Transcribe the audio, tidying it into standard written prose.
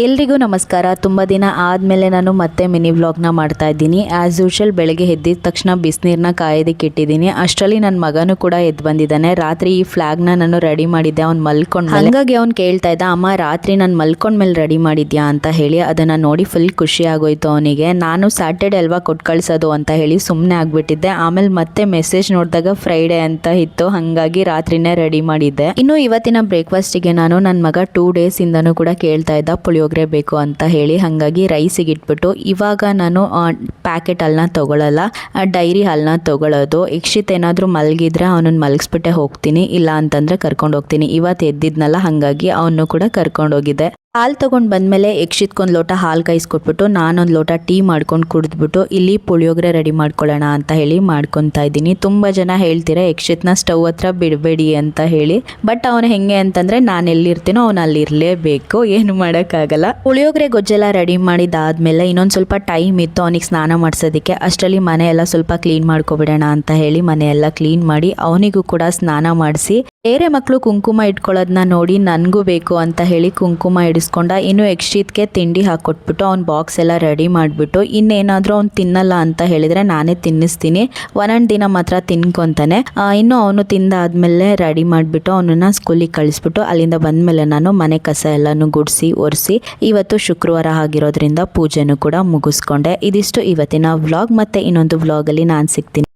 ಎಲ್ರಿಗೂ ನಮಸ್ಕಾರ. ತುಂಬ ದಿನ ಆದಮೇಲೆ ನಾನು ಮತ್ತೆ ಮಿನಿ ವ್ಲಾಗ್ನ ಮಾಡ್ತಾ ಇದ್ದೀನಿ. ಆ್ಯಸ್ ಯೂಶುವಲ್ ಬೆಳಗ್ಗೆ ಎದ್ದಿದ ತಕ್ಷಣ ಬಿಸಿನೀರನ್ನ ಕಾಯೋದಕ್ಕೆ ಇಟ್ಟಿದ್ದೀನಿ. ಅಷ್ಟರಲ್ಲಿ ನನ್ನ ಮಗನೂ ಕೂಡ ಎದ್ದು ಬಂದಿದ್ದಾನೆ. ರಾತ್ರಿ ಈ ಫ್ಲಾಗ್ನ ನಾನು ರೆಡಿ ಮಾಡಿದ್ದೆ, ಅವ್ನು ಮಲ್ಕೊಂಡು. ಹಾಗಾಗಿ ಅವ್ನು ಕೇಳ್ತಾ ಇದ್ದ, ಅಮ್ಮ ರಾತ್ರಿ ನಾನು ಮಲ್ಕೊಂಡ್ಮೇಲೆ ರೆಡಿ ಮಾಡಿದ್ಯಾ ಅಂತ ಹೇಳಿ. ಅದನ್ನು ನೋಡಿ ಫುಲ್ ಖುಷಿ ಆಗೋಯ್ತು ಅವನಿಗೆ. ನಾನು ಸ್ಯಾಟರ್ಡೆ ಅಲ್ವಾ ಕೊಟ್ಟು ಕಳಿಸೋದು ಅಂತ ಹೇಳಿ ಸುಮ್ಮನೆ ಆಗಿಬಿಟ್ಟಿದ್ದೆ. ಆಮೇಲೆ ಮತ್ತೆ ಮೆಸೇಜ್ ನೋಡಿದಾಗ ಫ್ರೈಡೆ ಅಂತ ಇತ್ತು, ಹಾಗಾಗಿ ರಾತ್ರಿನೇ ರೆಡಿ ಮಾಡಿದ್ದೆ. ಇನ್ನು ಇವತ್ತಿನ ಬ್ರೇಕ್ಫಾಸ್ಟಿಗೆ ನಾನು ನನ್ನ ಮಗ 2 ಡೇಸಿಂದನೂ ಕೂಡ ಕೇಳ್ತಾ ಇದ್ದ ಪುಳಿಯೋಗರೆ ಬೇಕು ಅಂತ ಹೇಳಿ. ಹಾಗಾಗಿ ರೈಸಿಗೆ ಇಟ್ಬಿಟ್ಟು ಇವಾಗ ನಾನು ಪ್ಯಾಕೆಟ್ ಹಾಲನ್ನ ತೊಗೊಳ್ಳಲ್ಲ, ಡೈರಿ ಹಾಲನ್ನ ತೊಗೊಳ್ಳೋದು. ಯಕ್ಷಿತ್ ಏನಾದರೂ ಮಲಗಿದ್ರೆ ಅವನನ್ನು ಮಲಗಿಸ್ಬಿಟ್ಟೆ ಹೋಗ್ತೀನಿ, ಇಲ್ಲ ಅಂತಂದರೆ ಕರ್ಕೊಂಡು ಹೋಗ್ತೀನಿ. ಇವತ್ತು ಎದ್ದಿದ್ನಲ್ಲ, ಹಾಗಾಗಿ ಅವನು ಕೂಡ ಕರ್ಕೊಂಡು ಹೋಗಿದ್ದೆ. ಹಾಲು ತೊಗೊಂಡು ಬಂದಮೇಲೆ ಯಕ್ಷಿತ್ಗೊಂದು ಲೋಟ ಹಾಲು ಕಾಯಿಸ್ಕೊಟ್ಬಿಟ್ಟು ನಾನೊಂದು ಲೋಟ ಟೀ ಮಾಡ್ಕೊಂಡು ಕುಡಿದ್ಬಿಟ್ಟು ಇಲ್ಲಿ ಪುಳಿಯೋಗರೆ ರೆಡಿ ಮಾಡ್ಕೊಳ್ಳೋಣ ಅಂತ ಹೇಳಿ ಮಾಡ್ಕೊತಾ ಇದ್ದೀನಿ. ತುಂಬ ಜನ ಹೇಳ್ತೀರಾ ಯಕ್ಷಿತ್ನ ಸ್ಟವ್ ಹತ್ರ ಬಿಡಬೇಡಿ ಅಂತ ಹೇಳಿ, ಬಟ್ ಅವನು ಹೆಂಗೆ ಅಂತಂದರೆ ನಾನು ಎಲ್ಲಿರ್ತೀನೋ ಅವನು ಅಲ್ಲಿ ಇರಲೇಬೇಕು, ಏನು ಮಾಡೋಕ್ಕಾಗಲ್ಲ. ಪುಳಿಯೋಗರೆ ಗೊಜ್ಜೆಲ್ಲ ರೆಡಿ ಮಾಡಿದ್ದಾದಮೇಲೆ ಇನ್ನೊಂದು ಸ್ವಲ್ಪ ಟೈಮ್ ಇತ್ತು ಅವನಿಗೆ ಸ್ನಾನ ಮಾಡಿಸೋದಕ್ಕೆ. ಅಷ್ಟರಲ್ಲಿ ಮನೆಯೆಲ್ಲ ಸ್ವಲ್ಪ ಕ್ಲೀನ್ ಮಾಡ್ಕೊಬಿಡೋಣ ಅಂತ ಹೇಳಿ ಮನೆಯೆಲ್ಲ ಕ್ಲೀನ್ ಮಾಡಿ ಅವನಿಗೂ ಕೂಡ ಸ್ನಾನ ಮಾಡಿಸಿ, ಬೇರೆ ಮಕ್ಕಳು ಕುಂಕುಮ ಇಟ್ಕೊಳ್ಳೋದನ್ನ ನೋಡಿ ನನಗೂ ಬೇಕು ಅಂತ ಹೇಳಿ ಕುಂಕುಮ ಇಡಿಸ್ಕೊಂಡ. ಇನ್ನು ಯಕ್ಷಿತ್ಗೆ ತಿಂಡಿ ಹಾಕ್ಕೊಟ್ಬಿಟ್ಟು ಅವ್ನ ಬಾಕ್ಸ್ ಎಲ್ಲ ರೆಡಿ ಮಾಡಿಬಿಟ್ಟು, ಇನ್ನೇನಾದರೂ ಅವ್ನು ತಿನ್ನಲ್ಲ ಅಂತ ಹೇಳಿದರೆ ನಾನೇ ತಿನ್ನಿಸ್ತೀನಿ, ಒಂದೊಂದು ದಿನ ಮಾತ್ರ ತಿನ್ಕೊತಾನೆ. ಇನ್ನು ಅವನು ತಿಂದಾದ್ಮೇಲೆ ರೆಡಿ ಮಾಡಿಬಿಟ್ಟು ಅವನನ್ನು ಸ್ಕೂಲಿಗೆ ಕಳಿಸ್ಬಿಟ್ಟು ಅಲ್ಲಿಂದ ಬಂದಮೇಲೆ ನಾನು ಮನೆ ಕಸ ಎಲ್ಲನೂ ಗುಡಿಸಿ ಒರೆಸಿ, ಇವತ್ತು ಶುಕ್ರವಾರ ಆಗಿರೋದ್ರಿಂದ ಪೂಜೆನೂ ಕೂಡ ಮುಗಿಸ್ಕೊಂಡೆ. ಇದಿಷ್ಟು ಇವತ್ತಿನ ವ್ಲಾಗ್. ಮತ್ತೆ ಇನ್ನೊಂದು ವ್ಲಾಗಲ್ಲಿ ನಾನು ಸಿಗ್ತೀನಿ.